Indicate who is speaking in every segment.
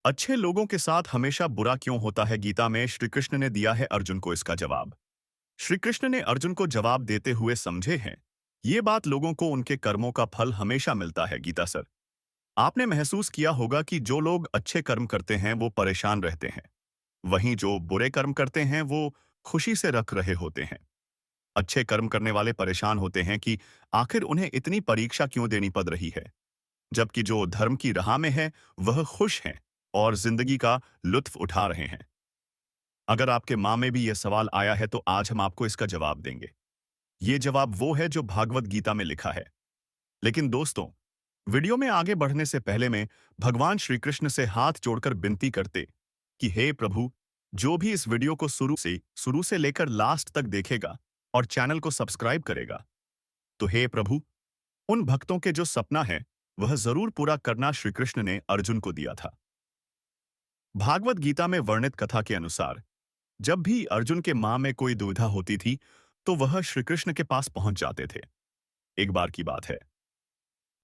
Speaker 1: अच्छे लोगों के साथ हमेशा बुरा क्यों होता है? गीता में श्री कृष्ण ने दिया है अर्जुन को इसका जवाब। श्री कृष्ण ने अर्जुन को जवाब देते हुए समझे हैं, ये बात लोगों को उनके कर्मों का फल हमेशा मिलता है। गीता सर, आपने महसूस किया होगा कि जो लोग अच्छे कर्म करते हैं वो परेशान रहते हैं, वहीं जो बुरे कर्म करते हैं वो खुशी से रख रहे होते हैं। अच्छे कर्म करने वाले परेशान होते हैं कि आखिर उन्हें इतनी परीक्षा क्यों देनी पड़ रही है, जबकि जो धर्म की राह में है वह खुश हैं और जिंदगी का लुत्फ उठा रहे हैं। अगर आपके माँ में भी यह सवाल आया है तो आज हम आपको इसका जवाब देंगे। ये जवाब वो है जो भागवत गीता में लिखा है। लेकिन दोस्तों, वीडियो में आगे बढ़ने से पहले मैं भगवान श्री कृष्ण से हाथ जोड़कर विनती करते कि हे प्रभु, जो भी इस वीडियो को शुरू से लेकर लास्ट तक देखेगा और चैनल को सब्सक्राइब करेगा, तो हे प्रभु, उन भक्तों के जो सपना है वह जरूर पूरा करना श्री कृष्ण ने अर्जुन को दिया था। भागवत गीता में वर्णित कथा के अनुसार जब भी अर्जुन के मां में कोई दुविधा होती थी तो वह श्री कृष्ण के पास पहुंच जाते थे। एक बार की बात है,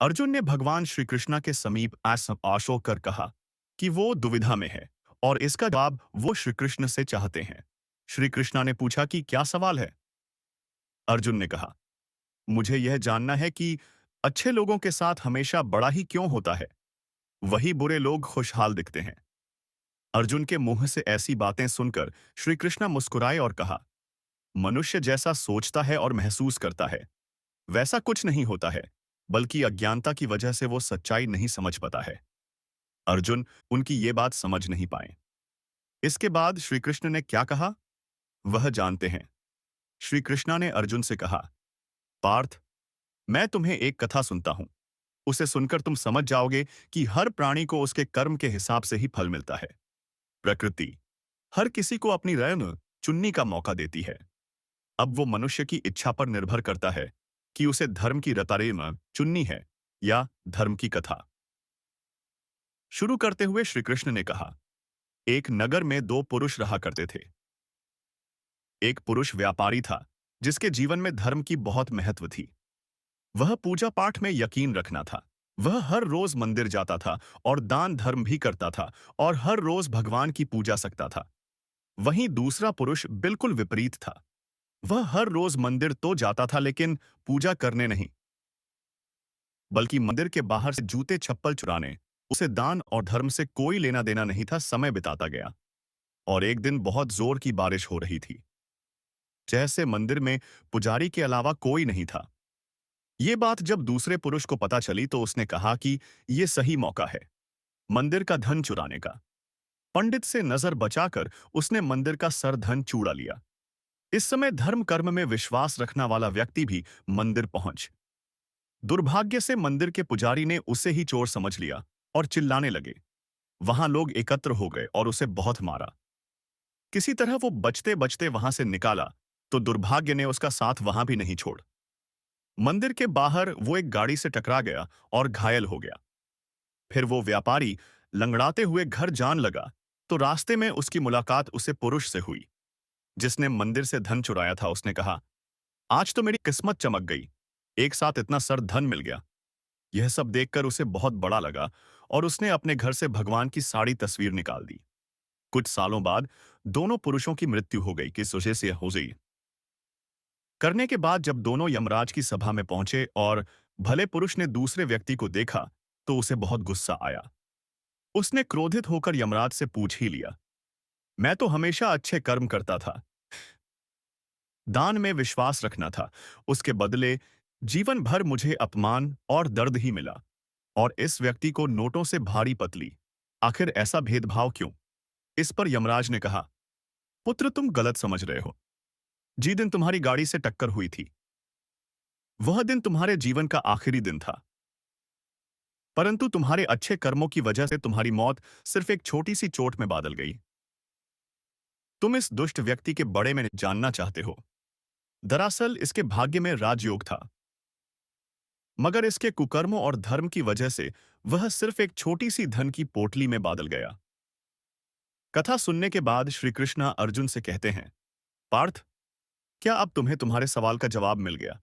Speaker 1: अर्जुन ने भगवान श्री कृष्ण के समीप आशो कर कहा कि वो दुविधा में है और इसका जवाब वो श्री कृष्ण से चाहते हैं। श्री कृष्ण ने पूछा कि क्या सवाल है? अर्जुन ने कहा, मुझे यह जानना है कि अच्छे लोगों के साथ हमेशा बड़ा ही क्यों होता है, वही बुरे लोग खुशहाल दिखते हैं। अर्जुन के मुंह से ऐसी बातें सुनकर श्री कृष्ण मुस्कुराए और कहा, मनुष्य जैसा सोचता है और महसूस करता है वैसा कुछ नहीं होता है, बल्कि अज्ञानता की वजह से वो सच्चाई नहीं समझ पाता है। अर्जुन उनकी ये बात समझ नहीं पाए। इसके बाद श्री कृष्ण ने क्या कहा वह जानते हैं। श्री कृष्ण ने अर्जुन से कहा, पार्थ, मैं तुम्हें एक कथा सुनता हूं। उसे सुनकर तुम समझ जाओगे कि हर प्राणी को उसके कर्म के हिसाब से ही फल मिलता है। प्रकृति हर किसी को अपनी रंग चुनने का मौका देती है। अब वो मनुष्य की इच्छा पर निर्भर करता है कि उसे धर्म की रतारेम चुननी है या धर्म की कथा। शुरू करते हुए श्री कृष्ण ने कहा, एक नगर में दो पुरुष रहा करते थे। एक पुरुष व्यापारी था जिसके जीवन में धर्म की बहुत महत्व थी। वह पूजा पाठ में यकीन रखना था। वह हर रोज मंदिर जाता था और दान धर्म भी करता था और हर रोज भगवान की पूजा सकता था। वहीं दूसरा पुरुष बिल्कुल विपरीत था। वह हर रोज मंदिर तो जाता था लेकिन पूजा करने नहीं, बल्कि मंदिर के बाहर से जूते चप्पल चुराने, उसे दान और धर्म से कोई लेना देना नहीं था। समय बिताता गया और एक दिन बहुत जोर की बारिश हो रही थी। जैसे मंदिर में पुजारी के अलावा कोई नहीं था। ये बात जब दूसरे पुरुष को पता चली तो उसने कहा कि ये सही मौका है मंदिर का धन चुराने का। पंडित से नजर बचाकर उसने मंदिर का सर धन चुरा लिया। इस समय धर्म कर्म में विश्वास रखने वाला व्यक्ति भी मंदिर पहुंच। दुर्भाग्य से मंदिर के पुजारी ने उसे ही चोर समझ लिया और चिल्लाने लगे। वहां लोग एकत्र हो गए और उसे बहुत मारा। किसी तरह वो बचते बचते वहां से निकाला तो दुर्भाग्य ने उसका साथ वहां भी नहीं छोड़। मंदिर के बाहर वो एक गाड़ी से टकरा गया और घायल हो गया। फिर वो व्यापारी लंगड़ाते हुए घर जान लगा तो रास्ते में उसकी मुलाकात उसे पुरुष से हुई जिसने मंदिर से धन चुराया था। उसने कहा, आज तो मेरी किस्मत चमक गई, एक साथ इतना सर धन मिल गया। यह सब देखकर उसे बहुत बड़ा लगा और उसने अपने घर से भगवान की साड़ी तस्वीर निकाल दी। कुछ सालों बाद दोनों पुरुषों की मृत्यु हो गई। किस वजह से हो गई? करने के बाद जब दोनों यमराज की सभा में पहुंचे और भले पुरुष ने दूसरे व्यक्ति को देखा तो उसे बहुत गुस्सा आया। उसने क्रोधित होकर यमराज से पूछ ही लिया, मैं तो हमेशा अच्छे कर्म करता था, दान में विश्वास रखना था, उसके बदले जीवन भर मुझे अपमान और दर्द ही मिला। और इस व्यक्ति को नोटों से भारी पतली, आखिर ऐसा भेदभाव क्यों? इस पर यमराज ने कहा, पुत्र, तुम गलत समझ रहे हो। जी दिन तुम्हारी गाड़ी से टक्कर हुई थी, वह दिन तुम्हारे जीवन का आखिरी दिन था, परंतु तुम्हारे अच्छे कर्मों की वजह से तुम्हारी मौत सिर्फ एक छोटी सी चोट में बदल गई। तुम इस दुष्ट व्यक्ति के बड़े में जानना चाहते हो। दरअसल इसके भाग्य में राजयोग था, मगर इसके कुकर्मों और धर्म की वजह से वह सिर्फ एक छोटी सी धन की पोटली में बदल गया। कथा सुनने के बाद श्री कृष्ण अर्जुन से कहते हैं, पार्थ, क्या अब तुम्हें तुम्हारे सवाल का जवाब मिल गया?